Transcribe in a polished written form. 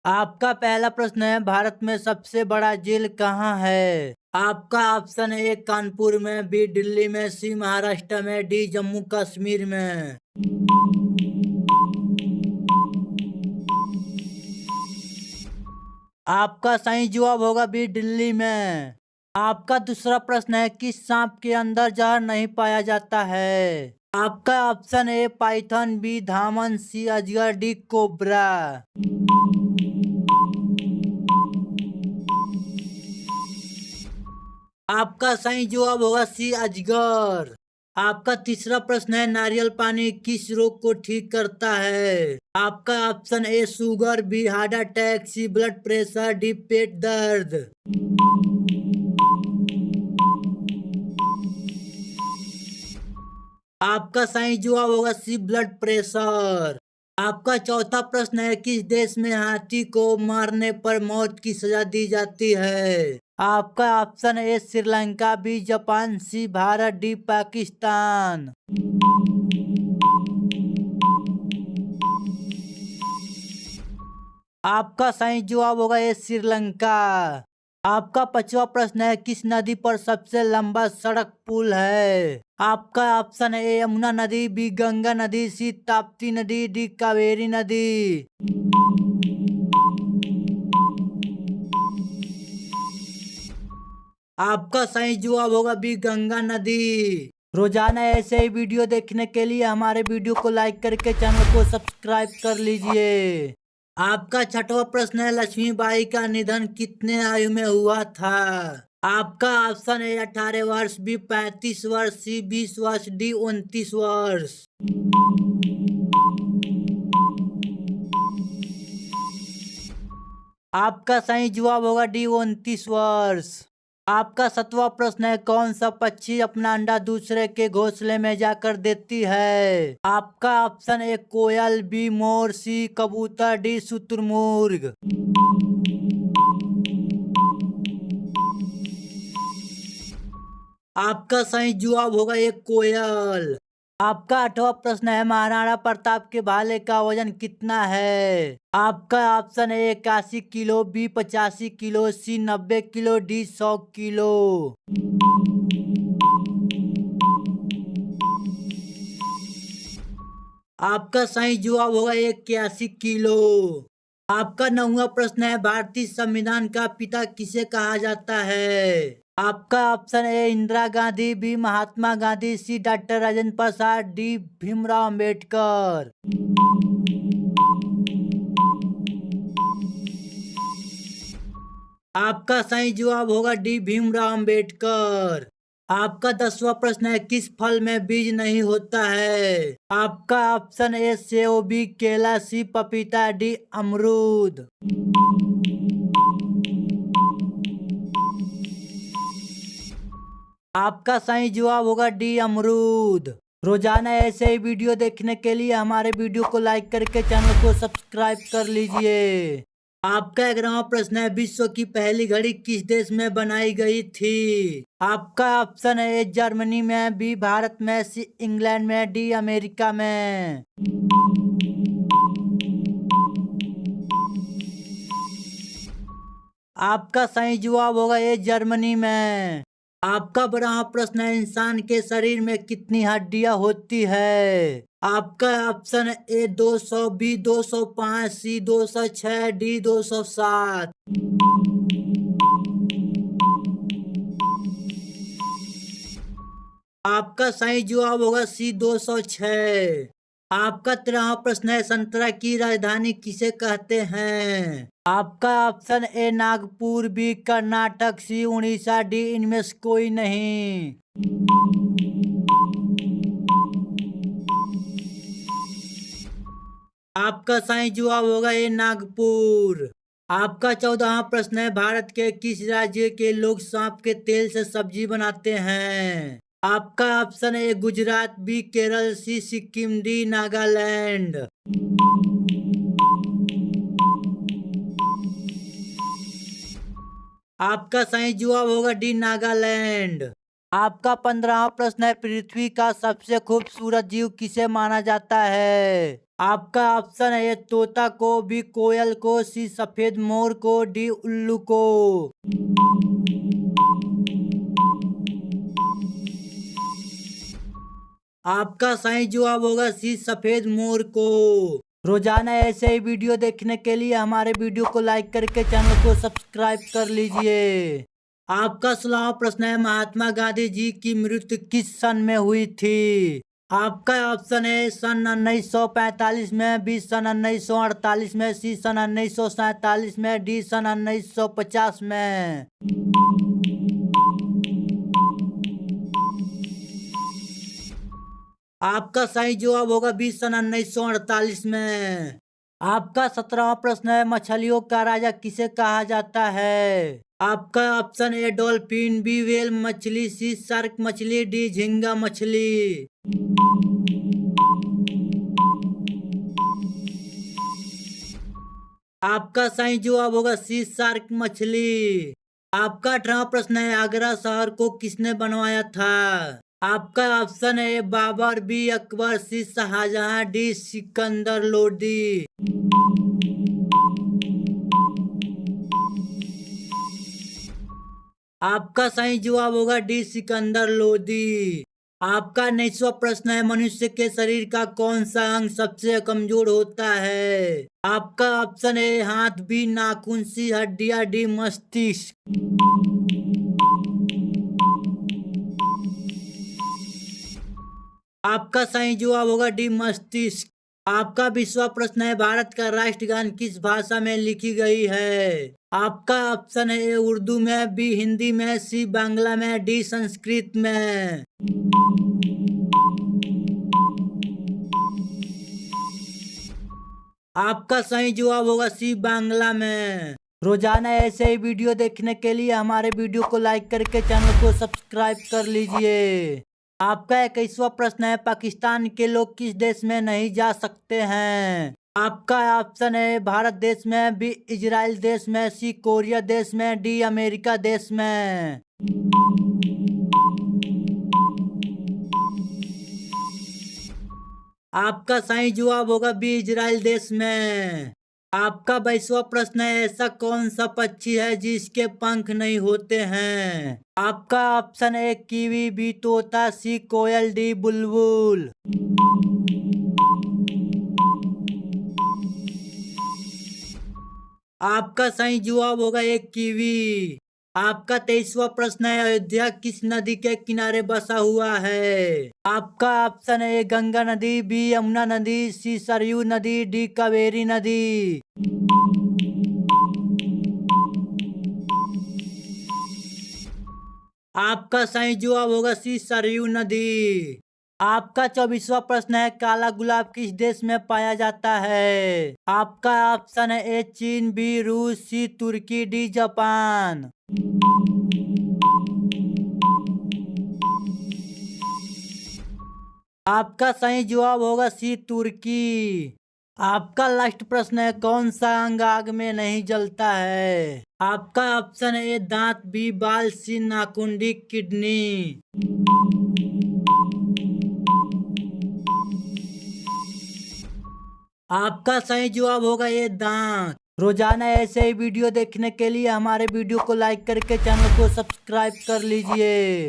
आपका पहला प्रश्न है, भारत में सबसे बड़ा झील कहाँ है? आपका ऑप्शन है, ए कानपुर में, बी दिल्ली में, सी महाराष्ट्र में, डी जम्मू कश्मीर में। आपका सही जवाब होगा बी दिल्ली में। आपका दूसरा प्रश्न है, किस सांप के अंदर जहर नहीं पाया जाता है? आपका ऑप्शन है, पाइथन, बी धामन, सी अजगर, डी कोबरा। आपका सही जवाब होगा सी अजगर। आपका तीसरा प्रश्न है, नारियल पानी किस रोग को ठीक करता है? आपका option A sugar, B heart attack, C blood pressure, D पेट दर्द। आपका सही जवाब होगा सी ब्लड प्रेशर। आपका चौथा प्रश्न है, किस देश में हाथी को मारने पर मौत की सजा दी जाती है? आपका option A Sri Lanka, B Japan, C Bharat, D Pakistan. आपका सही जवाब होगा ए श्रीलंका। आपका पांचवा प्रश्न है, किस नदी पर सबसे लंबा सड़क पुल है? आपका ऑप्शन है, ए यमुना नदी, बी गंगा नदी, सी ताप्ती नदी, डी कावेरी नदी। आपका सही जवाब होगा बी गंगा नदी। रोजाना ऐसे ही वीडियो देखने के लिए हमारे वीडियो को लाइक करके चैनल को सब्सक्राइब कर लीजिए। आपका छठवां प्रश्न है, लक्ष्मीबाई का निधन कितने आयु में हुआ था? आपका ऑप्शन है, 18 वर्ष, बी 35 वर्ष, सी 20 वर्ष, डी 29 वर्ष। आपका सही जवाब होगा डी 29 वर्ष। आपका सातवां प्रश्न है, कौन सा पक्षी अपना अंडा दूसरे के घोंसले में जाकर देती है? आपका option A coil, be more, सी कबूतर, डी शुतुरमुर्ग। आपका सही जवाब होगा एक कोयल। आपका आठवां प्रश्न है, महाराणा प्रताप के भाले का वजन कितना है? आपका ऑप्शन है, 81 किलो, बी 85 किलो, सी 90 किलो, डी 100 किलो। आपका सही जवाब होगा 81 किलो। आपका नौवां प्रश्न है, भारतीय संविधान का पिता किसे कहा जाता है? आपका ऑप्शन है, इंदिरा गांधी, बी महात्मा गांधी, सी डॉक्टर राजेंद्र प्रसाद, डी भीमराव अंबेडकर। आपका सही जवाब होगा डी भीमराव अंबेडकर। आपका 10वां प्रश्न है, किस फल में बीज नहीं होता है? आपका ऑप्शन ए सेब, बी केला, सी पपीता, डी अमरूद। आपका सही जवाब होगा डी अमरूद। रोजाना ऐसे ही वीडियो देखने के लिए हमारे वीडियो को लाइक करके चैनल को सब्सक्राइब कर लीजिए। आपका 11वां प्रश्न है, विश्व की पहली घड़ी किस देश में बनाई गई थी? आपका ऑप्शन है, जर्मनी में, बी भारत में, सी इंग्लैंड में, डी अमेरिका में। आपका सही जवाब होगा ये जर्मनी में। आपका 12वां प्रश्न है, इंसान के शरीर में कितनी हड्डियां होती है? आपका ऑप्शन है, ए 200, बी 205, सी 206, डी 207। आपका सही जवाब होगा सी 206। आपका 13वां प्रश्न है, संतरा की राजधानी किसे कहते हैं? आपका option A Nagpur, B Karnataka, C Orissa, D इनमें से कोई नहीं। आपका सही जवाब होगा ए नागपुर। आपका 14वां प्रश्न है, भारत के किस राज्य के लोग सांप के तेल से सब्जी बनाते हैं? आपका ऑप्शन है, गुजरात, बी केरल, सी सिक्किम, डी नागालैंड। आपका सही जवाब होगा डी नागालैंड। आपका 15वां प्रश्न है, पृथ्वी का सबसे खूबसूरत जीव किसे माना जाता है? आपका ऑप्शन है ए तोता को, बी कोयल को, सी सफेद मोर को, डी उल्लू को। आपका सही जवाब होगा सी सफेद मोर को। रोजाना ऐसे ही वीडियो देखने के लिए हमारे वीडियो को लाइक करके चैनल को सब्सक्राइब कर लीजिए। आपका 16वां प्रश्न है, महात्मा गांधी जी की मृत्यु किस सन में हुई थी? आपका ऑप्शन है सन 1945 में, बी सन 1948 में, सी सन 1947 में, डी सन 1950 में। आपका सही जवाब होगा बी सन 1948 में। आपका 17वां प्रश्न है, मछलियों का राजा किसे कहा जाता है? आपका option A dolphin, B whale मछली, सी शार्क मछली, डी झींगा मछली। आपका सही जवाब होगा सी शार्क मछली। आपका 18वां प्रश्न है, आगरा शहर को किसने बनवाया था? आपका ऑप्शन है बाबर, बी अकबर, सी शाहजहां, डी सिकंदर लोदी। आपका सही जवाब होगा डी सिकंदर लोदी। आपका 19वां प्रश्न है, मनुष्य के शरीर का कौन सा अंग सबसे कमजोर होता है? आपका ऑप्शन है हाथ, बी नाखून, सी हड्डियां, डी मस्तिष्क। आपका सही जवाब होगा डी मस्तिष्क। आपका 20वां प्रश्न है, भारत का राष्ट्रगान किस भाषा में लिखी गई है? आपका ऑप्शन है ए उर्दू में, बी हिंदी में, सी बांग्ला में, डी संस्कृत में। आपका सही जवाब होगा सी बांग्ला में। रोजाना ऐसे ही वीडियो देखने के लिए हमारे वीडियो को लाइक करके चैनल को सब्सक्राइब कर लीजिए। आपका 21वां प्रश्न है, पाकिस्तान के लोग किस देश में नहीं जा सकते हैं? आपका ऑप्शन है भारत देश में, बी इजराइल देश में, सी कोरिया देश में, डी अमेरिका देश में। आपका सही जवाब होगा बी इजराइल देश में। आपका 22वां प्रश्न है, ऐसा कौन सा पक्षी है जिसके पंख नहीं होते हैं? आपका ऑप्शन है कीवी, बी तोता, सी कोयल, डी बुलबुल। आपका सही जवाब होगा एक कीवी। आपका 23वां प्रश्न है, अयोध्या किस नदी के किनारे बसा हुआ है? आपका ऑप्शन है गंगा नदी, बी यमुना नदी, सी सरयू नदी, डी कावेरी नदी। आपका सही जवाब होगा सी सरयू नदी। आपका 24वां प्रश्न है, काला गुलाब किस देश में पाया जाता है? आपका ऑप्शन है ए चीन, बी रूस, सी तुर्की, डी जापान। आपका सही जवाब होगा सी तुर्की। आपका लास्ट प्रश्न है, कौन सा अंग आग में नहीं जलता है? आपका ऑप्शन है ए दांत, बी बाल, सी नाखून, डी किडनी। आपका सही जवाब होगा ये दांत। रोजाना ऐसे ही वीडियो देखने के लिए हमारे वीडियो को लाइक करके चैनल को सब्सक्राइब कर लीजिए।